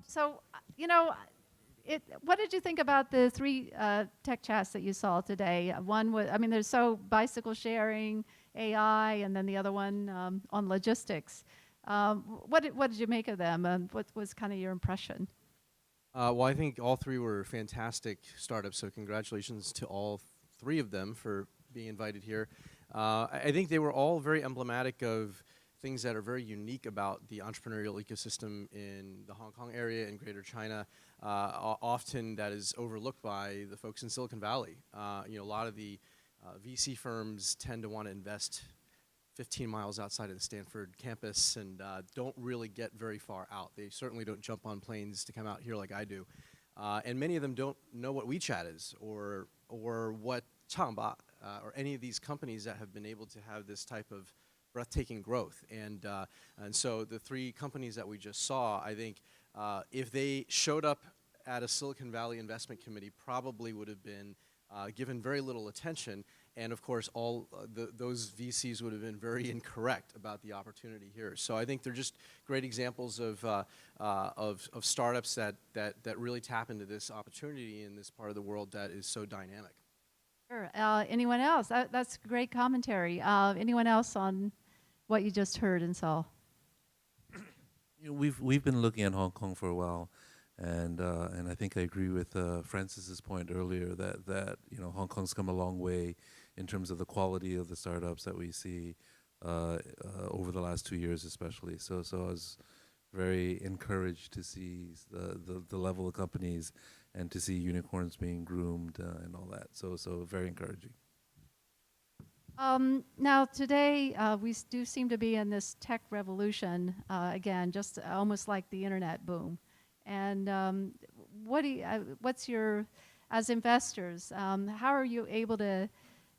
So, what did you think about the three tech chats that you saw today? One was, I mean, there's bicycle sharing, AI, and then the other one on logistics. What did you make of them? What was kind of your impression? Well, I think all three were fantastic startups, so congratulations to all three of them for being invited here. I think they were all very emblematic of things that are very unique about the entrepreneurial ecosystem in the Hong Kong area and Greater China. Often that is overlooked by the folks in Silicon Valley. A lot of the VC firms tend to want to invest 15 miles outside of the Stanford campus and don't really get very far out. They certainly don't jump on planes to come out here like I do. And many of them don't know what WeChat is or what Chung or any of these companies that have been able to have this type of breathtaking growth. And so the three companies that we just saw, I think if they showed up at a Silicon Valley investment committee, probably would have been given very little attention. And of course, all those VCs would have been very incorrect about the opportunity here. So I think they're just great examples of startups that really tap into this opportunity in this part of the world that is so dynamic. Sure. Anyone else? That's great commentary. Anyone else on what you just heard and saw? We've been looking at Hong Kong for a while. And I think I agree with Francis's point earlier that Hong Kong's come a long way in terms of the quality of the startups that we see over the last 2 years, especially. So I was very encouraged to see the level of companies and to see unicorns being groomed and all that. So very encouraging. Now today we do seem to be in this tech revolution again, just almost like the internet boom. And what's your, as investors, how are you able to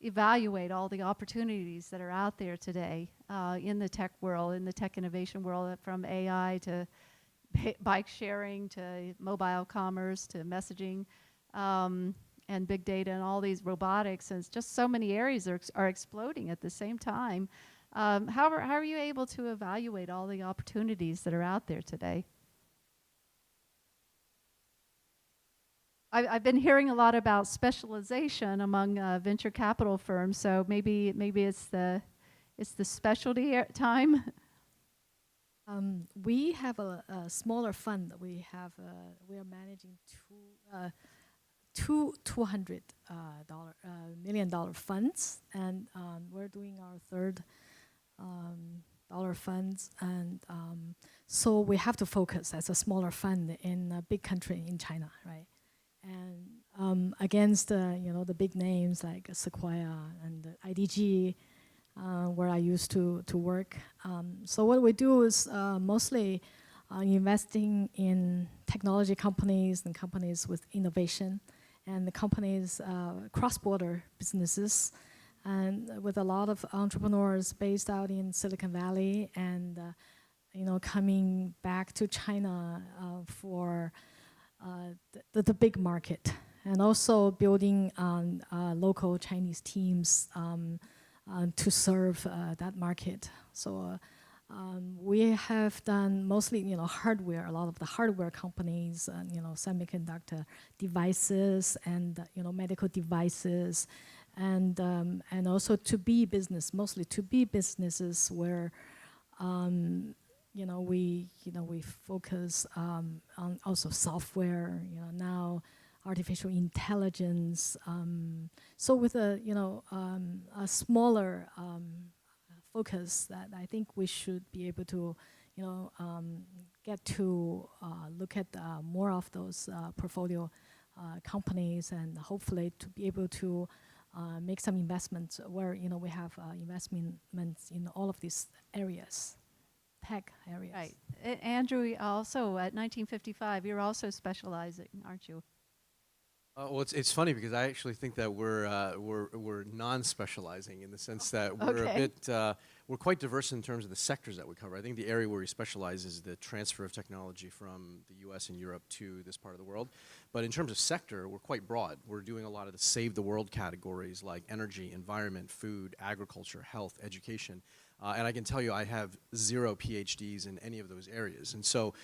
evaluate all the opportunities that are out there today in the tech world, in the tech innovation world, from AI to bike sharing to mobile commerce to messaging and big data and all these robotics, and it's just so many areas are exploding at the same time. How are you able to evaluate all the opportunities that are out there today? I've been hearing a lot about specialization among venture capital firms, so maybe it's the specialty time. We have a smaller fund. We are managing two $200 million funds, and we're doing our third dollar funds, and so we have to focus as a smaller fund in a big country in China, right? And against the big names like Sequoia and IDG, where I used to work. So what we do is mostly investing in technology companies and companies with innovation, and the companies cross-border businesses, and with a lot of entrepreneurs based out in Silicon Valley, and coming back to China for the big market, and also building on local Chinese teams to serve that market. So we have done mostly hardware, a lot of the hardware companies, semiconductor devices and medical devices, and also to-B business, mostly to-B businesses where we focus on also software, now artificial intelligence. So with a smaller focus, that I think we should be able to get to look at more of those portfolio companies, and hopefully to be able to make some investments where we have investments in all of these areas. Tech areas. Right. Andrew, also at 1955, you're also specializing, aren't you? Well, it's funny because I actually think that we're non-specializing in the sense that we're we're quite diverse in terms of the sectors that we cover. I think the area where we specialize is the transfer of technology from the US and Europe to this part of the world. But in terms of sector, we're quite broad. We're doing a lot of the save the world categories like energy, environment, food, agriculture, health, education. And I can tell you I have 0 PhDs in any of those areas. And so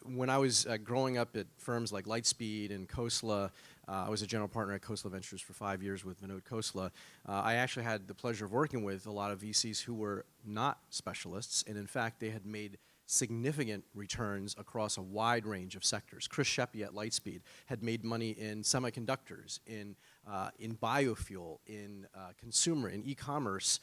when I was growing up at firms like Lightspeed and Khosla, I was a general partner at Khosla Ventures for 5 years with Vinod Khosla. I actually had the pleasure of working with a lot of VCs who were not specialists, and in fact, they had made significant returns across a wide range of sectors. Chris Sheppy at Lightspeed had made money in semiconductors, in biofuel, in consumer, in e-commerce,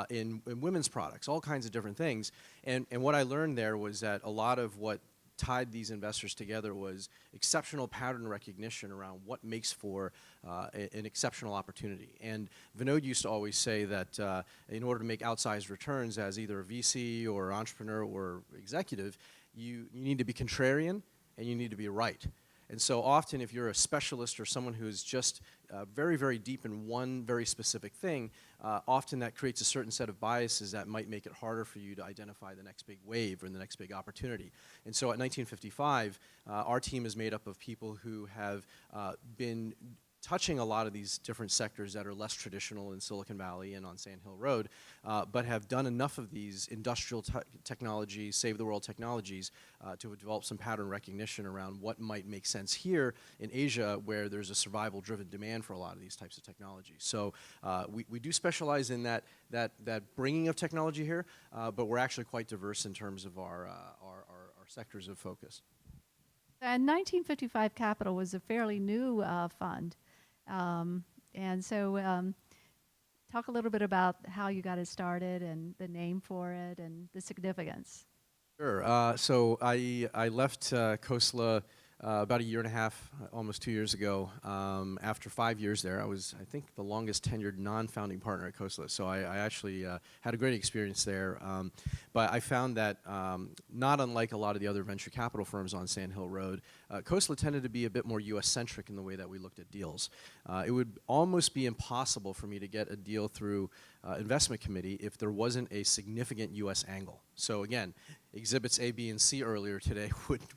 in women's products, all kinds of different things. And what I learned there was that a lot of what tied these investors together was exceptional pattern recognition around what makes for an exceptional opportunity. And Vinod used to always say that in order to make outsized returns as either a VC or entrepreneur or executive, you need to be contrarian and you need to be right. And so often if you're a specialist or someone who is just very, very deep in one very specific thing, often that creates a certain set of biases that might make it harder for you to identify the next big wave or the next big opportunity. And so at 1955, our team is made up of people who have been touching a lot of these different sectors that are less traditional in Silicon Valley and on Sand Hill Road, but have done enough of these industrial technologies, save the world technologies, to develop some pattern recognition around what might make sense here in Asia, where there's a survival-driven demand for a lot of these types of technologies. So we do specialize in that bringing of technology here, but we're actually quite diverse in terms of our sectors of focus. And 1955 Capital was a fairly new fund. And so talk a little bit about how you got it started and the name for it and the significance. Sure. So I left Khosla about a year and a half, almost 2 years ago. After 5 years there, I was, I think, the longest tenured non-founding partner at Khosla. So I actually had a great experience there. But I found that not unlike a lot of the other venture capital firms on Sand Hill Road, Khosla tended to be a bit more US-centric in the way that we looked at deals. It would almost be impossible for me to get a deal through investment committee if there wasn't a significant US angle. So again, exhibits A, B, and C earlier today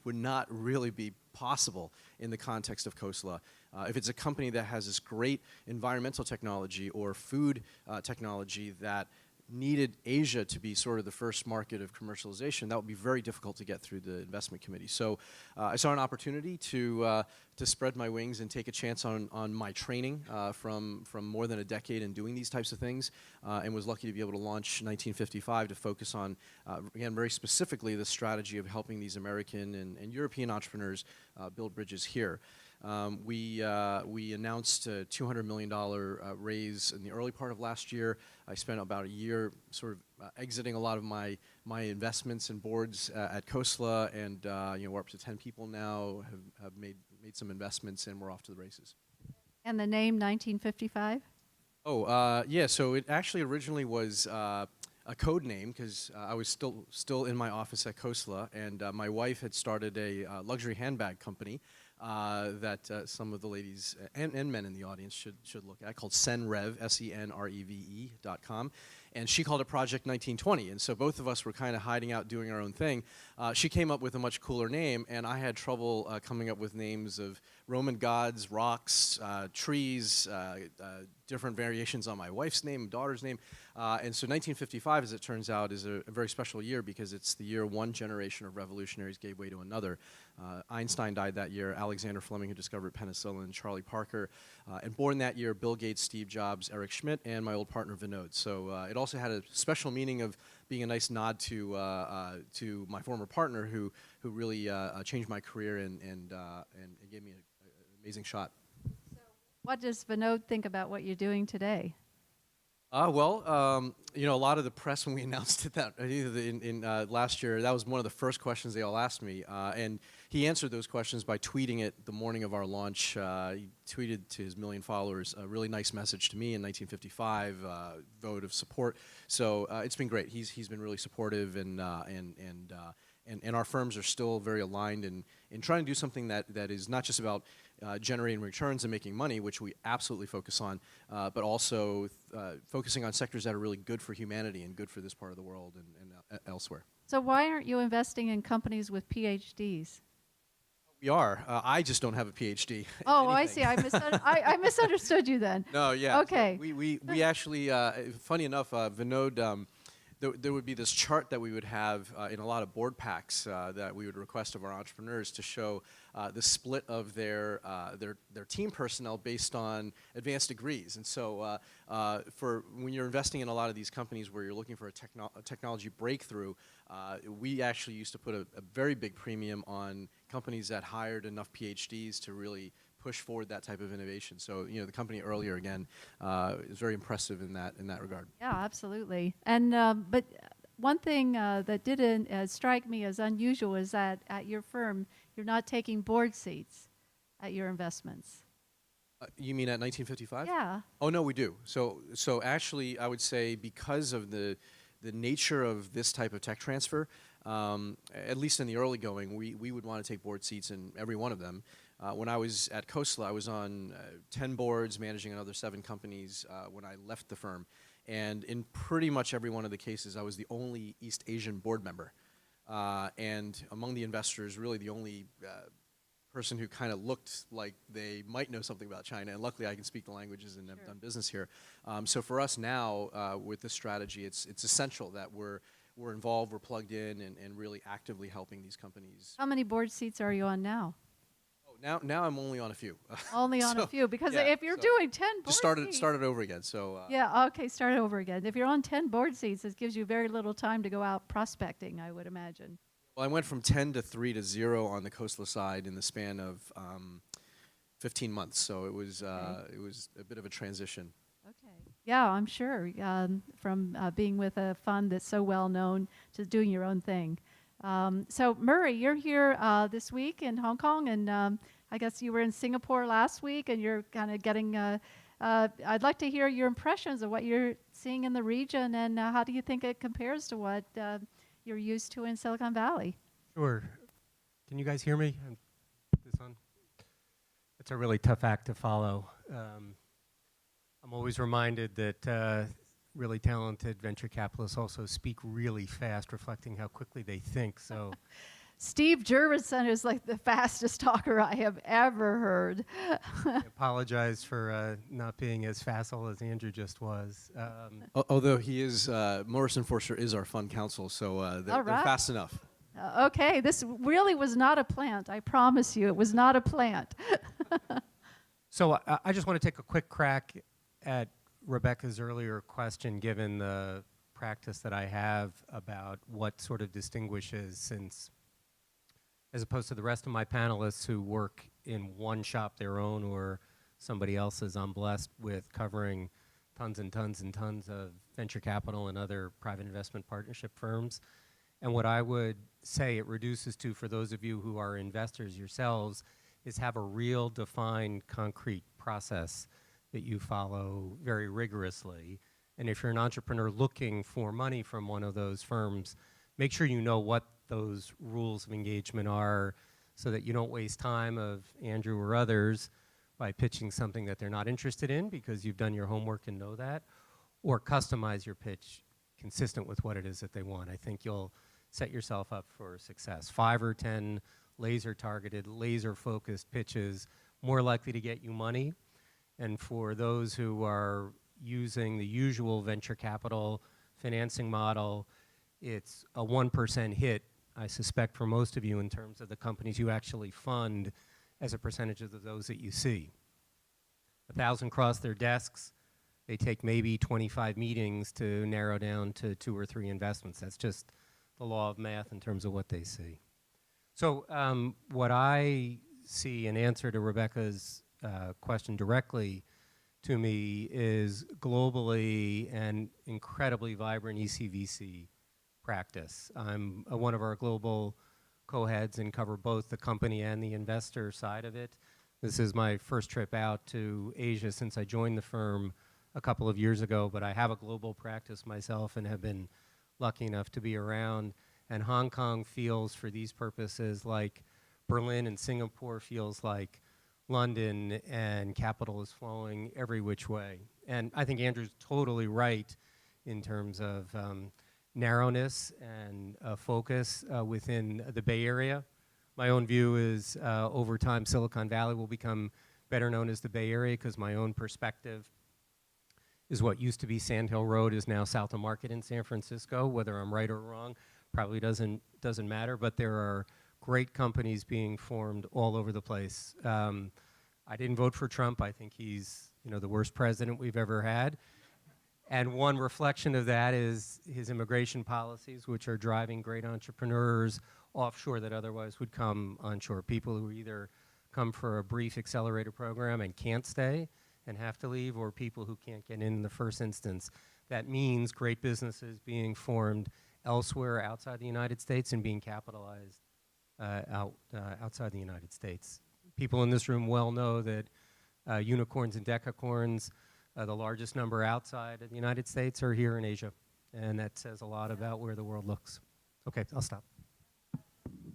would not really be possible in the context of Khosla. If it's a company that has this great environmental technology or food technology that needed Asia to be sort of the first market of commercialization, that would be very difficult to get through the investment committee. So I saw an opportunity to spread my wings and take a chance on my training from more than a decade in doing these types of things, and was lucky to be able to launch 1955 to focus on, again, very specifically the strategy of helping these American and European entrepreneurs build bridges here. We announced a $200 million raise in the early part of last year. I spent about a year sort of exiting a lot of my investments and boards at Khosla, and we're up to 10 people now, have made some investments, and we're off to the races. And the name 1955? Oh, yeah, so it actually originally was a code name because I was still in my office at Khosla, and my wife had started a luxury handbag company that some of the ladies and men in the audience should look at, called Senreve, SENREVE.com. And she called it Project 1920. And so both of us were kind of hiding out doing our own thing. She came up with a much cooler name, and I had trouble coming up with names of Roman gods, rocks, trees, different variations on my wife's name, daughter's name. And so 1955, as it turns out, is a very special year because it's the year one generation of revolutionaries gave way to another. Einstein died that year, Alexander Fleming, who discovered penicillin, Charlie Parker, and born that year, Bill Gates, Steve Jobs, Eric Schmidt, and my old partner Vinod. So it also had a special meaning of being a nice nod to my former partner who really changed my career and gave me an amazing shot. So what does Vinod think about what you're doing today? Well, a lot of the press when we announced it that in last year, that was one of the first questions they all asked me, and he answered those questions by tweeting it the morning of our launch. He tweeted to his 1 million followers a really nice message to me in 1955, vote of support. So it's been great. He's been really supportive and And our firms are still very aligned in trying to do something that is not just about generating returns and making money, which we absolutely focus on, but also focusing on sectors that are really good for humanity and good for this part of the world and elsewhere. So why aren't you investing in companies with PhDs? We are. I just don't have a PhD. in Oh, I anything. see. I misunderstood you then. No, yeah. Okay. So we actually, funny enough, Vinod, there would be this chart that we would have in a lot of board packs that we would request of our entrepreneurs to show the split of their team personnel based on advanced degrees. And so for when you're investing in a lot of these companies where you're looking for a technology breakthrough, we actually used to put a very big premium on companies that hired enough PhDs to really push forward that type of innovation. So, the company earlier, again, is very impressive in that regard. Yeah, absolutely. And but one thing that didn't strike me as unusual is that at your firm, you're not taking board seats at your investments. You mean at 1955? Yeah. Oh, no, we do. So actually, I would say because of the nature of this type of tech transfer, at least in the early going, we would want to take board seats in every one of them. When I was at Khosla, I was on 10 boards, managing another 7 companies when I left the firm. And in pretty much every one of the cases, I was the only East Asian board member. And among the investors, really the only person who kind of looked like they might know something about China. And luckily, I can speak the languages and have done business here. So for us now, with this strategy, it's essential that we're involved, we're plugged in, and really actively helping these companies. How many board seats are you on now? Now I'm only on a few. Only on a So, few, because yeah, if you're so doing 10 board just seats. started over again. So Yeah, okay, start over again. If you're on 10 board seats, it gives you very little time to go out prospecting, I would imagine. well, I went from 10 to 3 to 0 on the Khosla side in the span of 15 months. So it was a bit of a transition. Okay. Yeah, I'm sure, from being with a fund that's so well known to doing your own thing. So Murray, you're here this week in Hong Kong, and I guess you were in Singapore last week, and you're kind of getting, I'd like to hear your impressions of what you're seeing in the region, and how do you think it compares to what you're used to in Silicon Valley? Sure. Can you guys hear me? Put this on. It's a really tough act to follow. I'm always reminded that really talented venture capitalists also speak really fast, reflecting how quickly they think. So, Steve Jurvetson is like the fastest talker I have ever heard. I apologize for not being as facile as Andrew just was. Although he is, Morrison Foerster is our fund counsel, so they're fast enough. Okay, this really was not a plant. I promise you, it was not a plant. So I just want to take a quick crack at Rebecca's earlier question, given the practice that I have about what sort of distinguishes, since as opposed to the rest of my panelists who work in one shop their own or somebody else's, I'm blessed with covering tons and tons and tons of venture capital and other private investment partnership firms. And what I would say it reduces to, for those of you who are investors yourselves, is have a real defined concrete process that you follow very rigorously. And if you're an entrepreneur looking for money from one of those firms, make sure you know what those rules of engagement are so that you don't waste time of Andrew or others by pitching something that they're not interested in because you've done your homework and know that, or customize your pitch consistent with what it is that they want. I think you'll set yourself up for success. 5 or 10 laser-targeted, laser-focused pitches, more likely to get you money. And for those who are using the usual venture capital financing model, it's a 1% hit, I suspect, for most of you in terms of the companies you actually fund as a percentage of those that you see. 1,000 cross their desks. They take maybe 25 meetings to narrow down to 2 or 3 investments. That's just the law of math in terms of what they see. So what I see in answer to Rebecca's question directly to me is globally an incredibly vibrant ECVC practice. I'm one of our global co-heads and cover both the company and the investor side of it. This is my first trip out to Asia since I joined the firm a couple of years ago, but I have a global practice myself and have been lucky enough to be around. And Hong Kong feels, for these purposes, like Berlin, and Singapore feels like London, and capital is flowing every which way. And I think Andrew's totally right in terms of narrowness and focus within the Bay Area. My own view is over time Silicon Valley will become better known as the Bay Area, because my own perspective is what used to be Sand Hill Road is now South of Market in San Francisco. Whether I'm right or wrong probably doesn't matter, but there are great companies being formed all over the place. I didn't vote for Trump. I think he's the worst president we've ever had. And one reflection of that is his immigration policies, which are driving great entrepreneurs offshore that otherwise would come onshore. People who either come for a brief accelerator program and can't stay and have to leave, or people who can't get in the first instance. That means great businesses being formed elsewhere outside the United States and being capitalized outside the United States. People in this room well know that unicorns and decacorns, the largest number outside of the United States, are here in Asia. And that says a lot about where the world looks. Okay, I'll stop.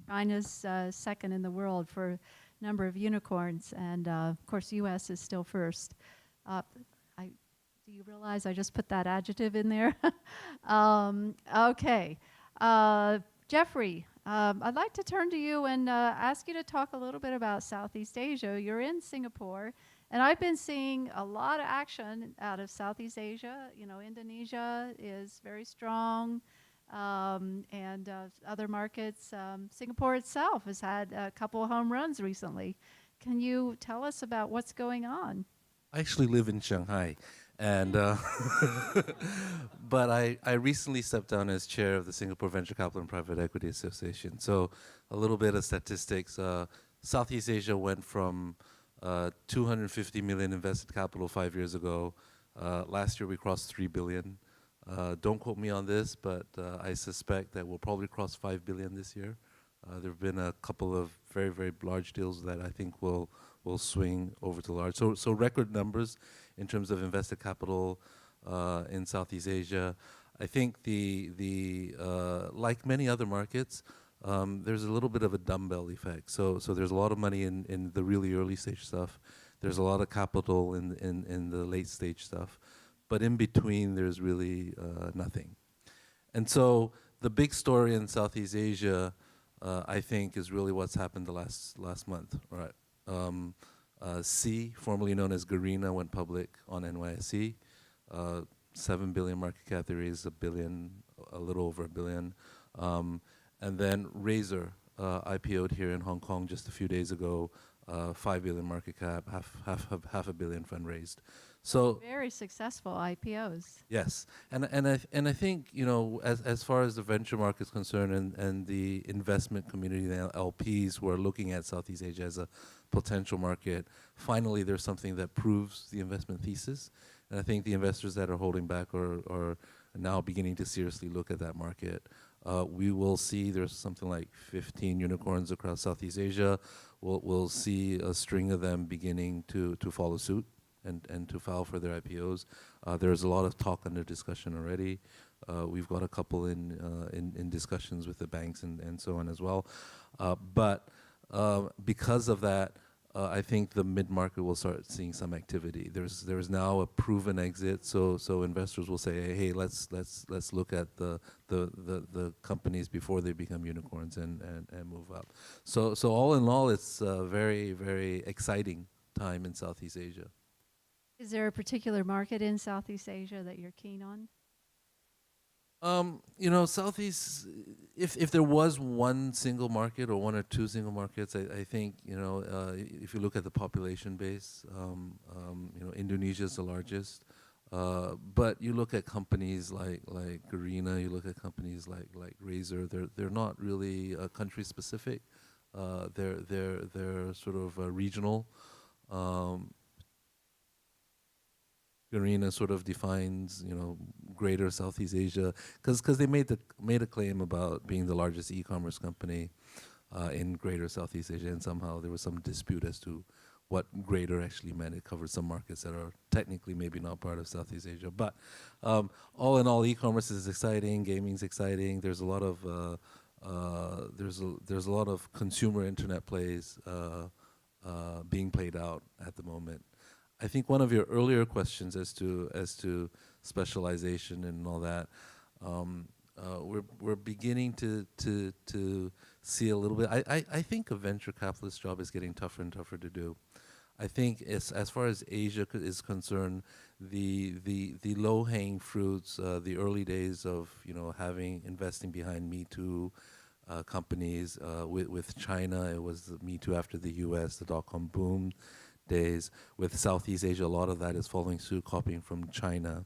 China's second in the world for number of unicorns, and of course, U.S. is still first. Do you realize I just put that adjective in there? Okay. Jeffrey, I'd like to turn to you and ask you to talk a little bit about Southeast Asia. You're in Singapore, and I've been seeing a lot of action out of Southeast Asia. Indonesia is very strong, and other markets. Singapore itself has had a couple of home runs recently. Can you tell us about what's going on? I actually live in Shanghai, and but I recently stepped down as chair of the Singapore Venture Capital and Private Equity Association. So a little bit of statistics. Southeast Asia went from 250 million invested capital 5 years ago. Last year we crossed 3 billion. Don't quote me on this, but I suspect that we'll probably cross 5 billion this year. There have been a couple of very, very large deals that I think will swing over to large. So record numbers in terms of invested capital in Southeast Asia. I think the like many other markets, there's a little bit of a dumbbell effect. So there's a lot of money in the really early stage stuff. There's a lot of capital in the late stage stuff. But in between, there's really nothing. And so the big story in Southeast Asia, I think, is really what's happened the last month, right? C, formerly known as Garena, went public on NYSE. 7 billion market cap. There is a little over a billion. And then Razor IPO'd here in Hong Kong just a few days ago. 5 billion market cap, half a billion fund raised. So Very successful IPOs. yes, and I think as far as the venture market is concerned, and the investment community, the LPs who are looking at Southeast Asia as a potential market, finally there's something that proves the investment thesis. And I think the investors that are holding back are now beginning to seriously look at that market. We will see there's something like 15 unicorns across Southeast Asia. We'll see a string of them beginning to follow suit and to file for their IPOs. There's a lot of talk under discussion already. We've got a couple in discussions with the banks and so on as well. But because of that, I think the mid-market will start seeing some activity. There's now a proven exit, so investors will say, hey, let's look at the companies before they become unicorns and move up. So all in all, it's a very, very exciting time in Southeast Asia. Is there a particular market in Southeast Asia that you're keen on? Southeast, if there was one single market or one or two single markets, I think, if you look at the population base, Indonesia is the largest. But you look at companies like Garena, you look at companies like Razor, they're not really country specific. They're sort of regional. Garena sort of defines, greater Southeast Asia, because they made a claim about being the largest e-commerce company in greater Southeast Asia, and somehow there was some dispute as to what greater actually meant. It covered some markets that are technically maybe not part of Southeast Asia. But all in all, e-commerce is exciting, gaming's exciting. There's a lot of there's a lot of consumer internet plays being played out at the moment. I think one of your earlier questions as to specialization and all that, we're beginning to see a little bit. I think a venture capitalist job is getting tougher and tougher to do. I think as far as Asia is concerned, the low-hanging fruits, the early days of investing behind Me Too companies, with China, it was the Me Too after the U.S., the dot-com boom days. With Southeast Asia, a lot of that is following suit, copying from China.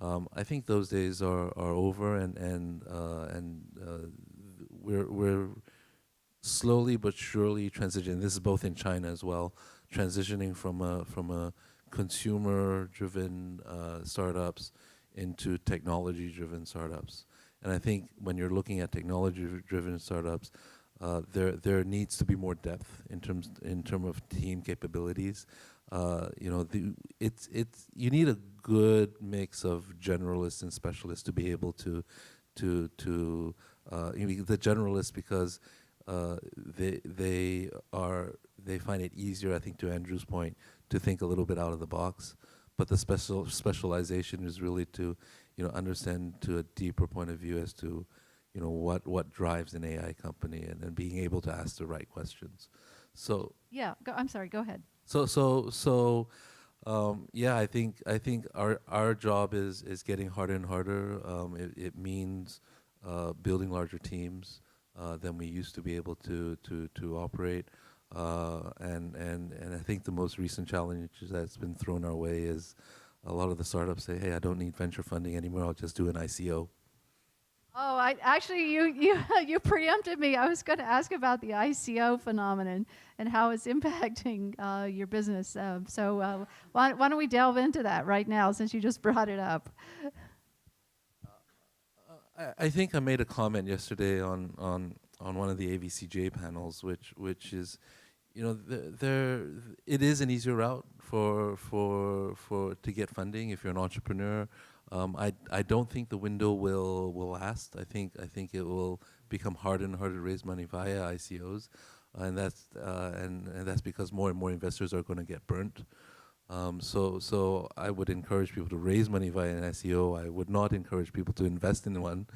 I think those days are over, and we're slowly but surely transitioning. This is both in China as well, transitioning from a consumer-driven startups into technology-driven startups. And I think when you're looking at technology-driven startups, there needs to be more depth in terms of team capabilities. You need a good mix of generalists and specialists to be able to the generalists, because they find it easier, I think, to Andrew's point, to think a little bit out of the box. But the specialization is really to understand to a deeper point of view as to what drives an AI company, and being able to ask the right questions. So Yeah, I'm sorry, go ahead. Yeah, I think our job is getting harder and harder. It means building larger teams than we used to be able to operate. And I think the most recent challenge that's been thrown our way is a lot of the startups say, "Hey, I don't need venture funding anymore. I'll just do an ICO." Oh, you preempted me. I was going to ask about the ICO phenomenon and how it's impacting your business. Why don't we delve into that right now, since you just brought it up? I think I made a comment yesterday on one of the AVCJ panels, which is, it is an easier route to get funding if you're an entrepreneur. I don't think the window will last. I think it will become harder and harder to raise money via ICOs, and that's because more and more investors are going to get burnt. So I would encourage people to raise money via an ICO. I would not encourage people to invest in one.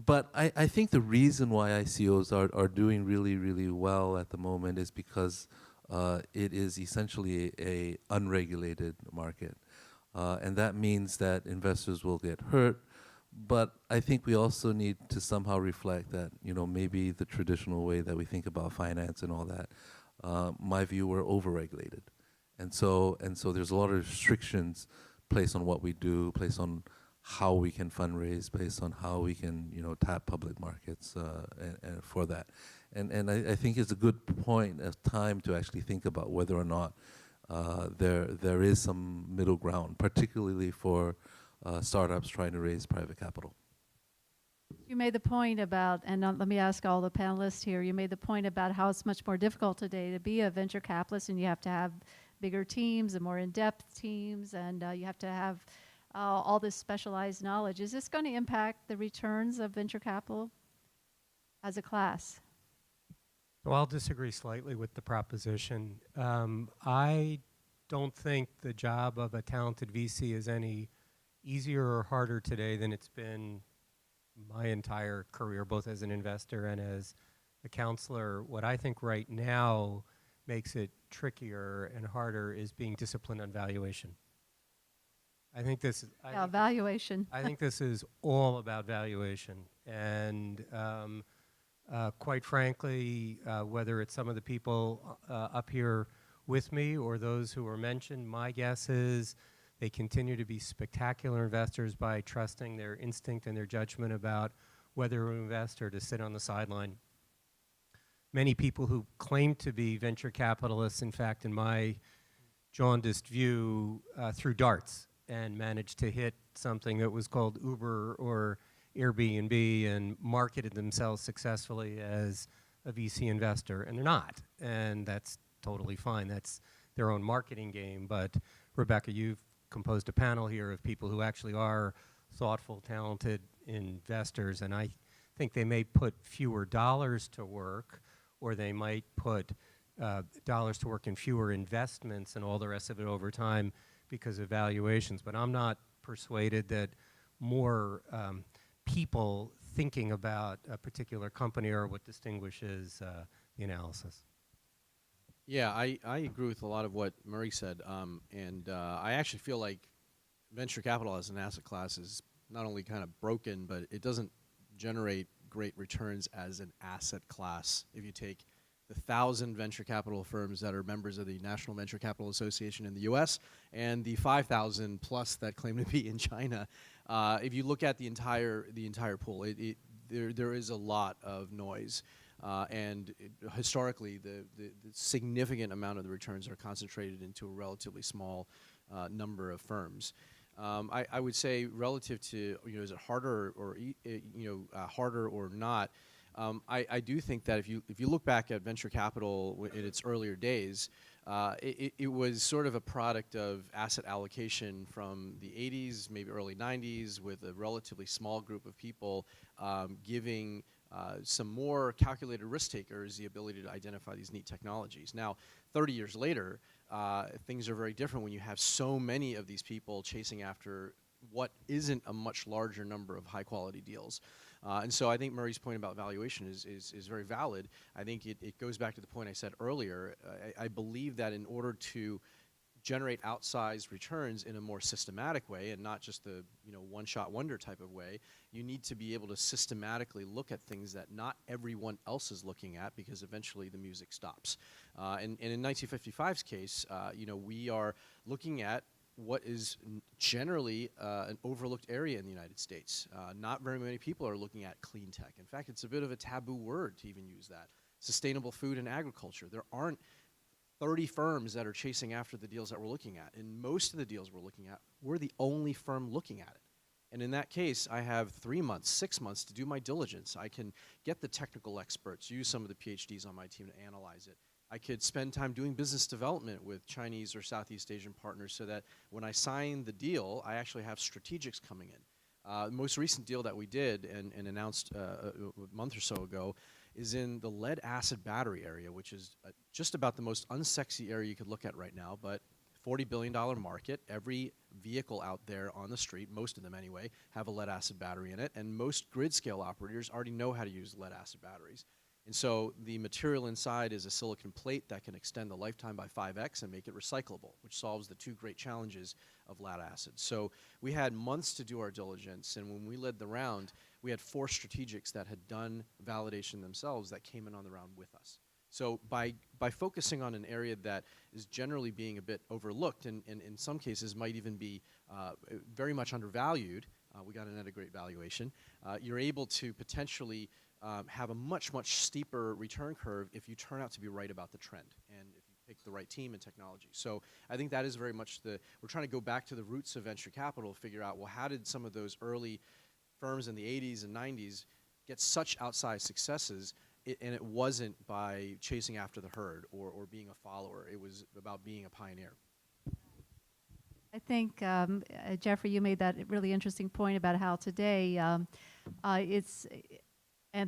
But I think the reason why ICOs are doing really, really well at the moment is because it is essentially a unregulated market. And that means that investors will get hurt. But I think we also need to somehow reflect that, maybe the traditional way that we think about finance and all that, my view, we're overregulated. And so there's a lot of restrictions placed on what we do, placed on how we can fundraise, based on how we can, tap public markets and for that. And I think it's a good point of time to actually think about whether or not there is some middle ground, particularly for startups trying to raise private capital. You made the point about, and let me ask all the panelists here, you made the point about how it's much more difficult today to be a venture capitalist, and you have to have bigger teams and more in-depth teams, and you have to have all this specialized knowledge. Is this going to impact the returns of venture capital as a class? Well, I'll disagree slightly with the proposition. I don't think the job of a talented VC is any easier or harder today than it's been my entire career, both as an investor and as a counselor. What I think right now makes it trickier and harder is being disciplined on valuation. I think this is valuation. I think this is all about valuation, and quite frankly, whether it's some of the people up here with me or those who were mentioned, my guess is they continue to be spectacular investors by trusting their instinct and their judgment about whether to invest or to sit on the sideline. Many people who claim to be venture capitalists, in fact, in my jaundiced view, threw darts and managed to hit something that was called Uber or Airbnb and marketed themselves successfully as a VC investor, and they're not. And that's totally fine. That's their own marketing game. But Rebecca, you've composed a panel here of people who actually are thoughtful, talented investors, and I think they may put fewer dollars to work, or they might put dollars to work in fewer investments and all the rest of it over time because of valuations. But I'm not persuaded that more people thinking about a particular company are what distinguishes the analysis. Yeah, I agree with a lot of what Murray said, and I actually feel like venture capital as an asset class is not only kind of broken, but it doesn't generate great returns as an asset class. If you take the 1,000 venture capital firms that are members of the National Venture Capital Association in the U.S. and the 5,000 plus that claim to be in China, if you look at the entire pool, there is a lot of noise. Historically, the significant amount of the returns are concentrated into a relatively small number of firms. I would say, relative to, is it harder or harder or not? I do think that if you look back at venture capital in its earlier days, it was sort of a product of asset allocation from the 80s, maybe early 90s, with a relatively small group of people giving some more calculated risk takers the ability to identify these neat technologies. Now, 30 years later, things are very different when you have so many of these people chasing after what isn't a much larger number of high-quality deals. And so I think Murray's point about valuation is very valid. I think it goes back to the point I said earlier. I believe that in order to generate outsized returns in a more systematic way, and not just the one-shot wonder type of way, you need to be able to systematically look at things that not everyone else is looking at, because eventually the music stops. And in 1955's case, we are looking at what is generally an overlooked area in the United States. Not very many people are looking at clean tech. In fact, it's a bit of a taboo word to even use that. Sustainable food and agriculture. There aren't 30 firms that are chasing after the deals that we're looking at. And most of the deals we're looking at, we're the only firm looking at it. And in that case, I have 3 months, 6 months to do my diligence. I can get the technical experts, use some of the PhDs on my team to analyze it. I could spend time doing business development with Chinese or Southeast Asian partners so that when I sign the deal, I actually have strategics coming in. The most recent deal that we did and announced a month or so ago is in the lead acid battery area, which is just about the most unsexy area you could look at right now, but $40 billion market. Every vehicle out there on the street, most of them anyway, have a lead acid battery in it, and most grid scale operators already know how to use lead acid batteries. And so the material inside is a silicon plate that can extend the lifetime by 5x and make it recyclable, which solves the two great challenges of lead acid. So we had months to do our diligence, and when we led the round, we had 4 strategics that had done validation themselves that came in on the round with us. So by focusing on an area that is generally being a bit overlooked, and in some cases might even be very much undervalued, we got in at a great valuation, you're able to potentially have a much, much steeper return curve if you turn out to be right about the trend and if you pick the right team and technology. So I think that is very much we're trying to go back to the roots of venture capital, figure out, well, how did some of those early firms in the 80s and 90s get such outsized successes? And it wasn't by chasing after the herd or being a follower. It was about being a pioneer. I think, Jeffrey, you made that really interesting point about how today and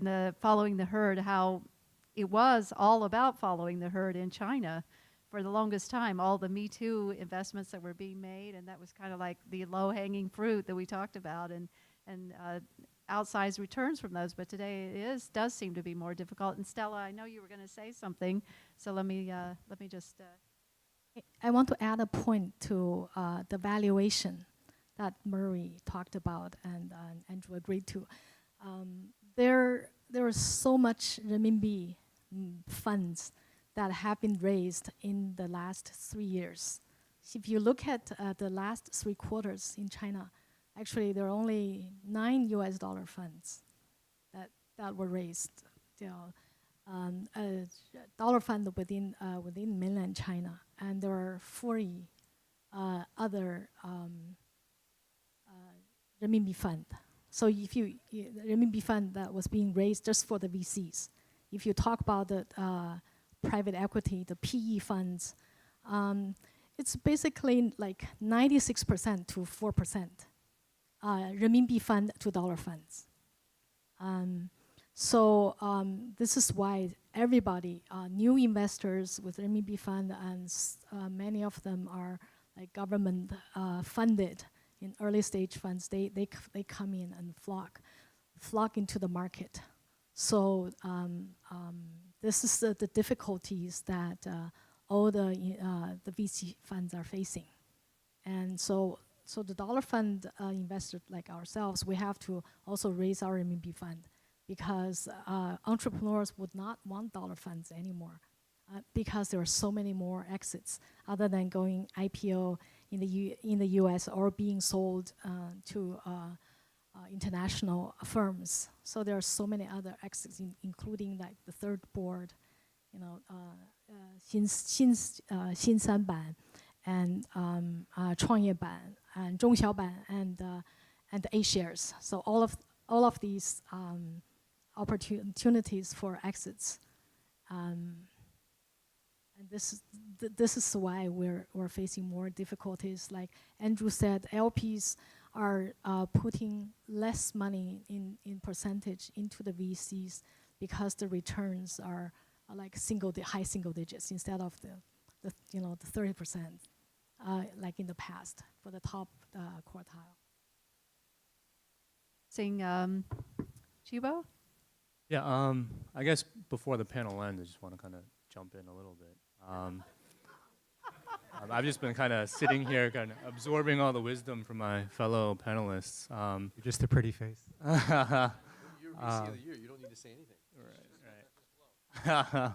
the following the herd, how it was all about following the herd in China for the longest time. All the Me Too investments that were being made, and that was kind of like the low-hanging fruit that we talked about, and outsized returns from those. But today does seem to be more difficult. And Stella, I know you were going to say something, so let me just. I want to add a point to the valuation that Murray talked about and Andrew agreed to. There is so much renminbi funds that have been raised in the last 3 years. If you look at the last 3 quarters in China, actually there are only $9 US funds that were raised. A dollar fund within mainland China, and there are 40 other renminbi fund. So if the renminbi fund that was being raised just for the VCs, if you talk about the private equity, the PE funds, it's basically like 96% to 4% renminbi fund to dollar funds. This is why everybody, new investors with renminbi fund, and many of them are like government funded in early stage funds. They come in and flock into the market. So this is the difficulties that all the VC funds are facing. And so the dollar fund investor like ourselves, we have to also raise our renminbi fund, because entrepreneurs would not want dollar funds anymore, because there are so many more exits other than going IPO in the US or being sold to international firms. So there are so many other exits, including like the third board, you know, 新三板 and 创业板 and 中小板 and A shares. So all of these opportunities for exits, and this is why we're facing more difficulties. Like Andrew said, LPs are putting less money in percentage into the VCs because the returns are like high single digits instead of the 30%, like in the past for the top quartile. Seeing Chibo? Yeah, I guess before the panel ends, I just want to kind of jump in a little bit. I've just been kind of sitting here, kind of absorbing all the wisdom from my fellow panelists. You're just a pretty face. You're VC of the year. You don't need to say anything. Right.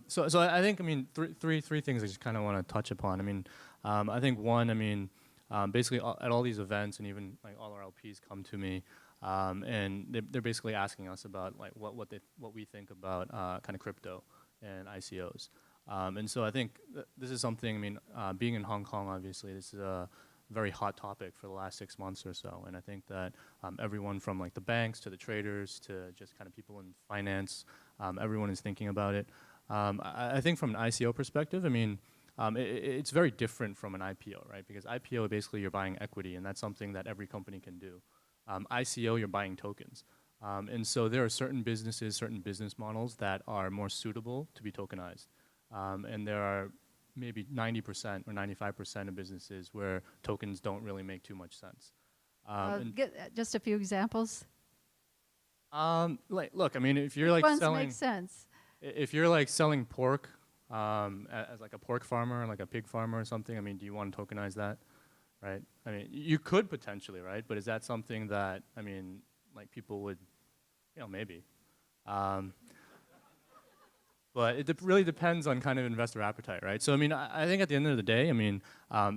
So I think, I mean, three things I just kind of want to touch upon. I mean, I think one, I mean, basically at all these events, and even like all our LPs come to me, and they're basically asking us about like what we think about kind of crypto and ICOs. And so I think this is something, I mean, being in Hong Kong, obviously, this is a very hot topic for the last 6 months or so. And I think that everyone from like the banks to the traders to just kind of people in finance, everyone is thinking about it. I think from an ICO perspective, I mean, it's very different from an IPO, right? Because IPO, basically, you're buying equity, and that's something that every company can do. ICO, you're buying tokens. And so there are certain businesses, certain business models that are more suitable to be tokenized. And there are maybe 90% or 95% of businesses where tokens don't really make too much sense. Get just a few examples. Like, look, I mean, if you're like Which ones selling, make sense? if you're like selling pork as like a pork farmer, like a pig farmer or something, I mean, do you want to tokenize that, right? I mean, you could potentially, right? But is that something that, I mean, like people would, you know, maybe. But it really depends on kind of investor appetite, right? So, I mean, I think at the end of the day, I mean,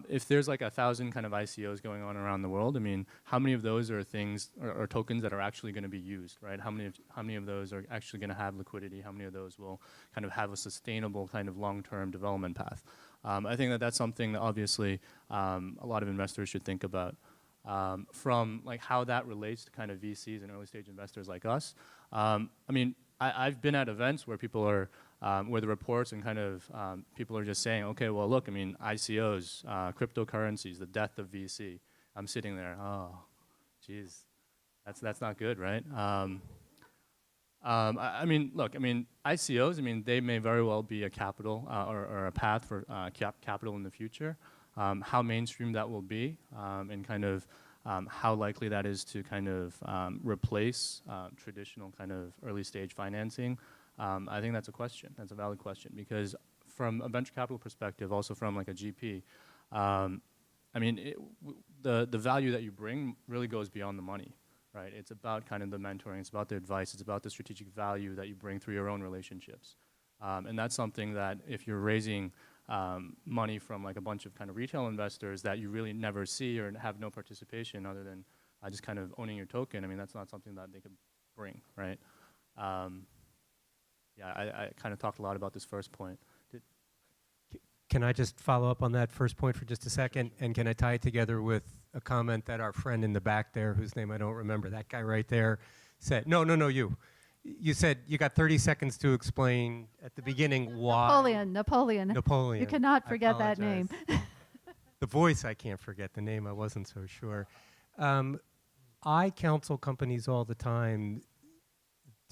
if there's like 1,000 kind of ICOs going on around the world, I mean, how many of those are things or tokens that are actually going to be used, right? How many of those are actually going to have liquidity? How many of those will kind of have a sustainable kind of long-term development path? I think that that's something that obviously a lot of investors should think about. From like how that relates to kind of VCs and early stage investors like us. I mean, I've been at events where people are, where the reports and kind of people are just saying, okay, well, look, I mean, ICOs, cryptocurrencies, the death of VC. I'm sitting there, oh, geez, that's not good, right? I mean, look, I mean, ICOs, I mean, they may very well be a capital or a path for capital in the future. How mainstream that will be and kind of how likely that is to kind of replace traditional kind of early stage financing, I think that's a question. That's a valid question, because from a venture capital perspective, also from like a GP, I mean, the value that you bring really goes beyond the money, right? It's about kind of the mentoring, it's about the advice, it's about the strategic value that you bring through your own relationships. And that's something that if you're raising money from like a bunch of kind of retail investors that you really never see or have no participation other than just kind of owning your token, I mean, that's not something that they could bring, right? Yeah, I kind of talked a lot about this first point. Can I just follow up on that first point for just a second? And can I tie it together with a comment that our friend in the back there, whose name I don't remember, that guy right there, said, no, you. You said you got 30 seconds to explain at the beginning why. Napoleon. You cannot forget that name. The voice I can't forget, the name I wasn't so sure. I counsel companies all the time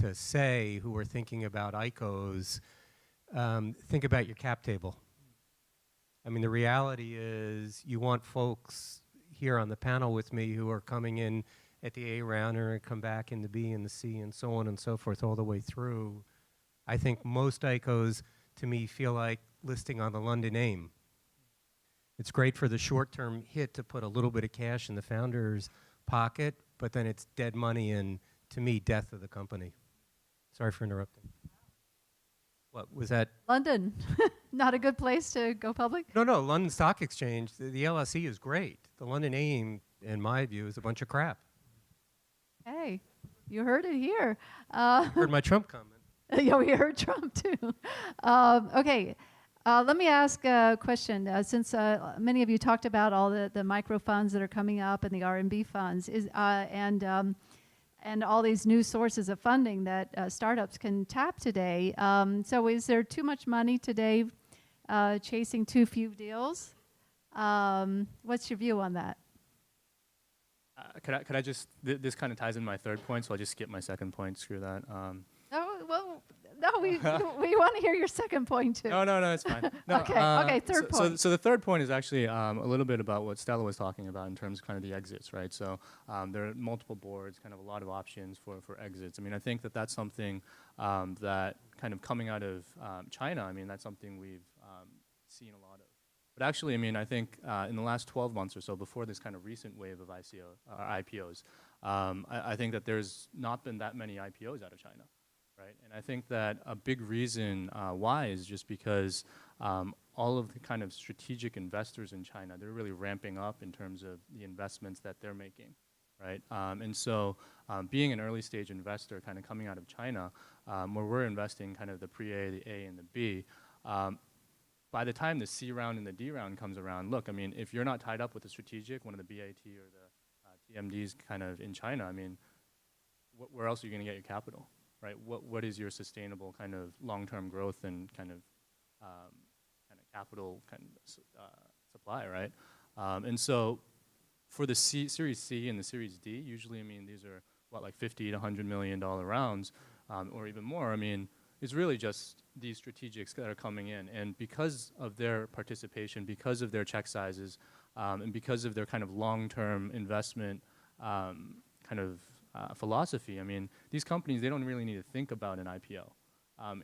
to say, who are thinking about ICOs, think about your cap table. I mean, the reality is you want folks here on the panel with me who are coming in at the A round and come back in the B and the C and so on and so forth all the way through. I think most ICOs, to me, feel like listing on the London AIM. It's great for the short-term hit to put a little bit of cash in the founder's pocket, but then it's dead money and, to me, death of the company. Sorry for interrupting. What was that? London, not a good place to go public? No, London Stock Exchange, the LSE is great. The London AIM, in my view, is a bunch of crap. Hey, you heard it here. Heard my Trump comment. Yeah, we heard Trump too. Okay, let me ask a question. Since many of you talked about all the micro funds that are coming up and the R&B funds, and all these new sources of funding that startups can tap today. So is there too much money today chasing too few deals? What's your view on that? Could I just, this kind of ties in my third point, so I'll just skip my second point, screw that. We want to hear your second point too. No, it's fine. No, okay, third point. So the third point is actually a little bit about what Stella was talking about in terms of kind of the exits, right? So there are multiple boards, kind of a lot of options for exits. I mean, I think that that's something that kind of coming out of China, I mean, that's something we've seen a lot of. But actually, I mean, I think in the last 12 months or so, before this kind of recent wave of IPOs, I think that there's not been that many IPOs out of China. Right, and I think that a big reason why is just because all of the kind of strategic investors in China, they're really ramping up in terms of the investments that they're making, right? And so being an early stage investor kind of coming out of China, where we're investing kind of the pre-A, the A, and the B, by the time the C round and the D round comes around, look, I mean, if you're not tied up with a strategic, one of the BAT or the TMDs kind of in China, I mean, where else are you going to get your capital? Right, what is your sustainable kind of long-term growth and kind of capital kind of supply, right? And so for the Series C and the Series D, usually, I mean, these are what, like $50 to $100 million rounds, or even more. I mean, it's really just these strategics that are coming in, and because of their participation, because of their check sizes, and because of their kind of long-term investment kind of philosophy, I mean, these companies, they don't really need to think about an IPO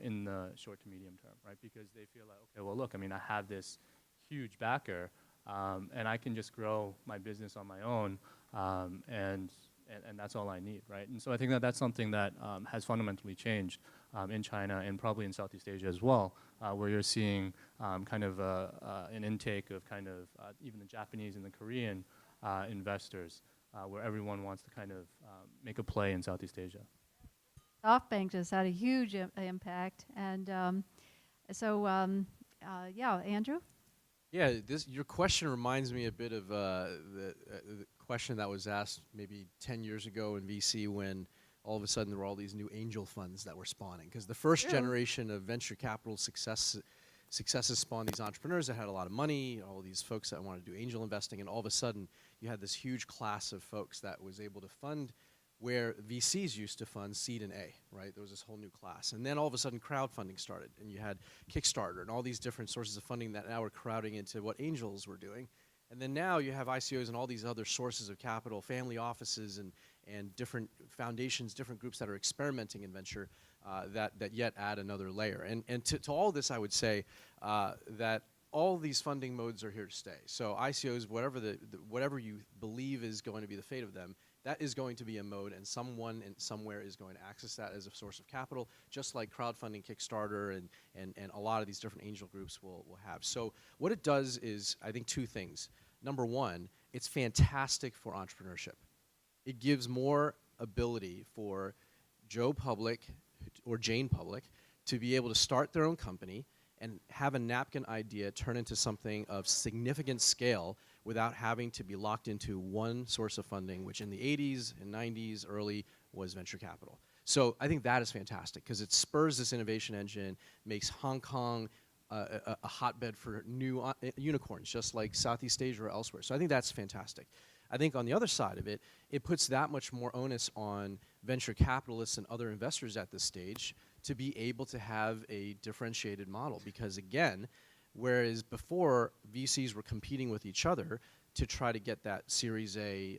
in the short to medium term, right? Because they feel like, okay, well, look, I mean, I have this huge backer, and I can just grow my business on my own, and that's all I need, right? And so I think that that's something that has fundamentally changed in China and probably in Southeast Asia as well, where you're seeing kind of an intake of kind of even the Japanese and the Korean investors, where everyone wants to kind of make a play in Southeast Asia. SoftBank just had a huge impact, and yeah, Andrew? Yeah, your question reminds me a bit of the question that was asked maybe 10 years ago in VC when all of a sudden there were all these new angel funds that were spawning. Because the first generation of venture capital successes spawned these entrepreneurs that had a lot of money, all these folks that wanted to do angel investing, and all of a sudden you had this huge class of folks that was able to fund where VCs used to fund seed and A, right? There was this whole new class. And then all of a sudden crowdfunding started, and you had Kickstarter and all these different sources of funding that now are crowding into what angels were doing. And then now you have ICOs and all these other sources of capital, family offices and different foundations, different groups that are experimenting in venture that yet add another layer. And to all this, I would say that all these funding modes are here to stay. So ICOs, whatever you believe is going to be the fate of them, that is going to be a mode, and someone somewhere is going to access that as a source of capital, just like crowdfunding, Kickstarter, and a lot of these different angel groups will have. So what it does is, I think, two things. Number one, it's fantastic for entrepreneurship. It gives more ability for Joe Public or Jane Public to be able to start their own company and have a napkin idea turn into something of significant scale without having to be locked into one source of funding, which in the 80s and 90s early was venture capital. So I think that is fantastic because it spurs this innovation engine, makes Hong Kong a hotbed for new unicorns, just like Southeast Asia or elsewhere. So I think that's fantastic. I think on the other side of it, it puts that much more onus on venture capitalists and other investors at this stage to be able to have a differentiated model. Because again, whereas before VCs were competing with each other to try to get that Series A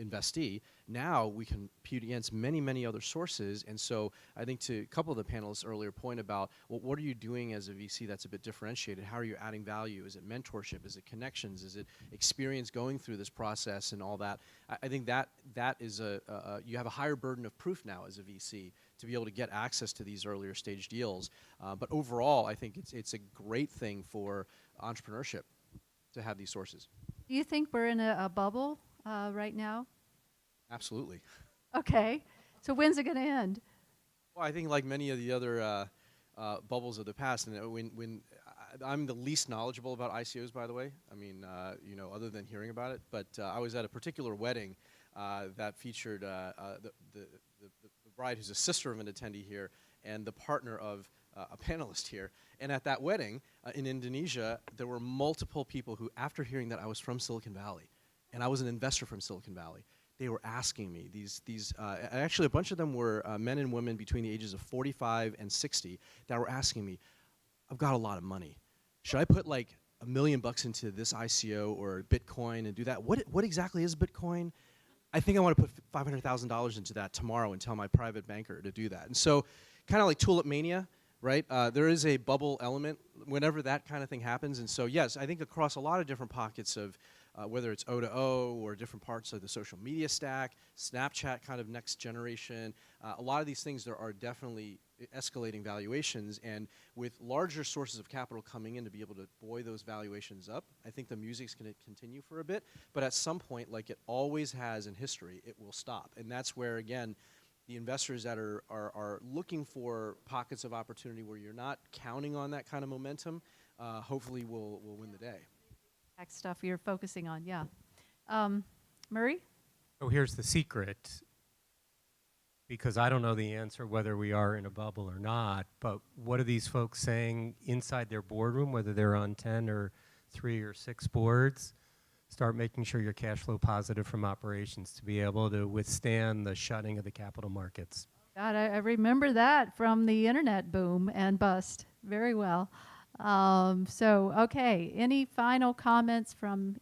investee, now we compete against many, many other sources. And so I think to a couple of the panelists' earlier point about, well, what are you doing as a VC that's a bit differentiated? How are you adding value? Is it mentorship? Is it connections? Is it experience going through this process and all that? I think that is you have a higher burden of proof now as a VC to be able to get access to these earlier stage deals. But overall, I think it's a great thing for entrepreneurship to have these sources. Do you think we're in a bubble right now? Absolutely. Okay. So when's it going to end? Well, I think like many of the other bubbles of the past, and when I'm the least knowledgeable about ICOs, by the way. I mean, you know, other than hearing about it. But I was at a particular wedding that featured the bride who's a sister of an attendee here and the partner of a panelist here. And at that wedding in Indonesia, there were multiple people who, after hearing that I was from Silicon Valley, and I was an investor from Silicon Valley, they were asking me, actually a bunch of them were men and women between the ages of 45 and 60 that were asking me, I've got a lot of money. Should I put like $1 million into this ICO or Bitcoin and do that? What exactly is Bitcoin? I think I want to put $500,000 into that tomorrow and tell my private banker to do that. And so kind of like tulip mania, right? There is a bubble element whenever that kind of thing happens. And so yes, I think across a lot of different pockets of whether it's O2O or different parts of the social media stack, Snapchat kind of next generation, a lot of these things there are definitely escalating valuations, and with larger sources of capital coming in to be able to buoy those valuations up, I think the music's going to continue for a bit, but at some point, like it always has in history, it will stop. And that's where, again, the investors that are looking for pockets of opportunity where you're not counting on that kind of momentum, hopefully will win the day. Stuff you're focusing on, yeah. Murray? So here's the secret, because I don't know the answer whether we are in a bubble or not, but what are these folks saying inside their boardroom, whether they're on 10 or 3 or 6 boards? Start making sure you're cash flow positive from operations to be able to withstand the shutting of the capital markets. God, I remember that from the internet boom and bust very well. So, okay, any final comments from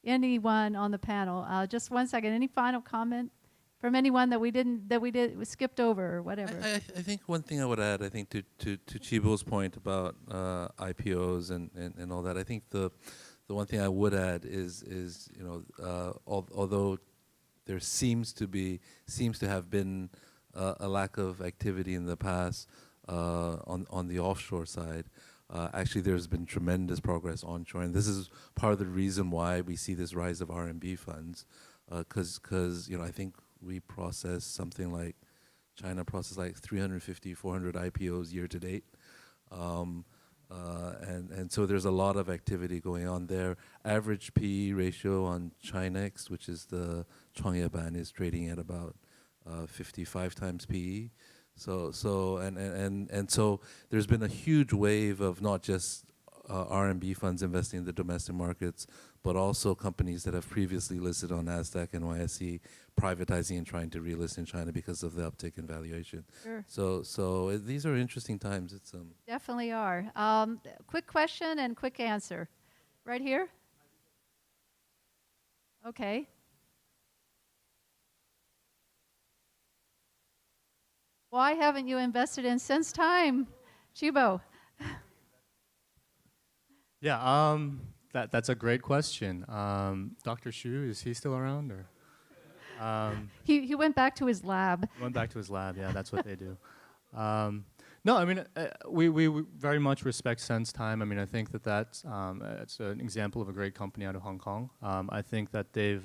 anyone on the panel? Just one second. Any final comment from anyone that we skipped over or whatever? I think one thing I would add, I think to Chibo's point about IPOs and all that, I think the one thing I would add is you know, although there seems to have been a lack of activity in the past on the offshore side. Actually, there's been tremendous progress onshore, and this is part of the reason why we see this rise of RMB funds, because you know, I think we process something like China processed like 350, 400 IPOs year to date, and so there's a lot of activity going on there. Average PE ratio on Chinex, which is the Changyaban, is trading at about 55 times PE. So there's been a huge wave of not just RMB funds investing in the domestic markets, but also companies that have previously listed on NASDAQ and NYSE privatizing and trying to relist in China because of the uptick in valuation. Sure. So these are interesting times. It's Definitely are. Quick question and quick answer. Right here? Okay. Why haven't you invested in since time, Chibo? Yeah, that's a great question. Dr. Xu, is he still around, or? He went back to his lab. Went back to his lab. Yeah, that's what they do. No, I mean, we very much respect Sense Time. I mean, I think that's it's an example of a great company out of Hong Kong. I think that they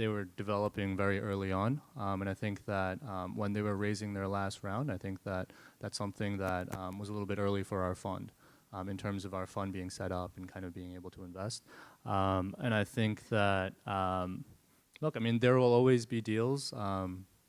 were developing very early on, and I think that when they were raising their last round, I think that that's something that was a little bit early for our fund, in terms of our fund being set up and kind of being able to invest. And I think that, look, I mean, there will always be deals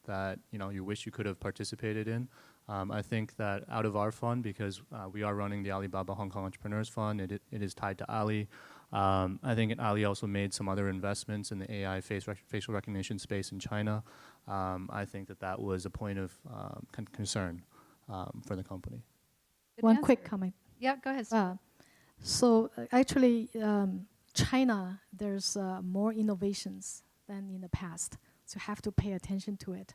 that you wish you could have participated in. I think that out of our fund, because we are running the Alibaba Hong Kong Entrepreneurs Fund, it is tied to Ali. I think Ali also made some other investments in the AI facial recognition space in China. I think that was a point of concern for the company. Good One quick answer. comment. Yeah, go ahead. Stella. So actually, China, there's more innovations than in the past. So you have to pay attention to it.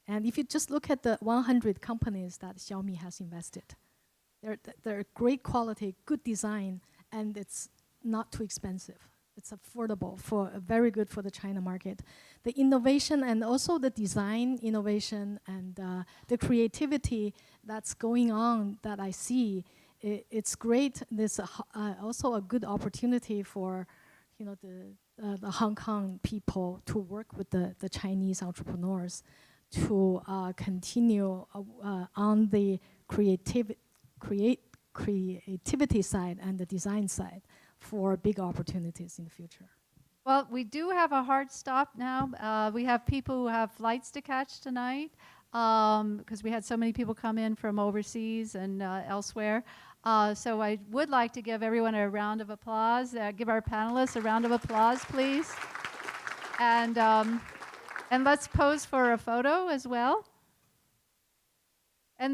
And if you just look at the 100 companies that Xiaomi has invested, they're great quality, good design, and it's not too expensive. It's affordable, very good for the China market. The innovation and also the design innovation and the creativity that's going on that I see, it's great. There's also a good opportunity for, the Hong Kong people to work with the Chinese entrepreneurs to continue on the creativity side and the design side for big opportunities in the future. Well, we do have a hard stop now. We have people who have flights to catch tonight because we had so many people come in from overseas and elsewhere. So I would like to give everyone a round of applause. Give our panelists a round of applause, please. And let's pose for a photo as well. And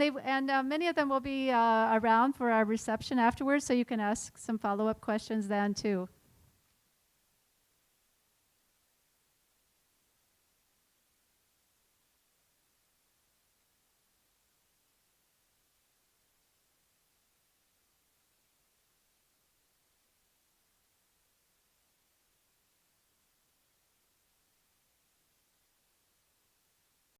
many of them will be around for our reception afterwards, so you can ask some follow-up questions then too.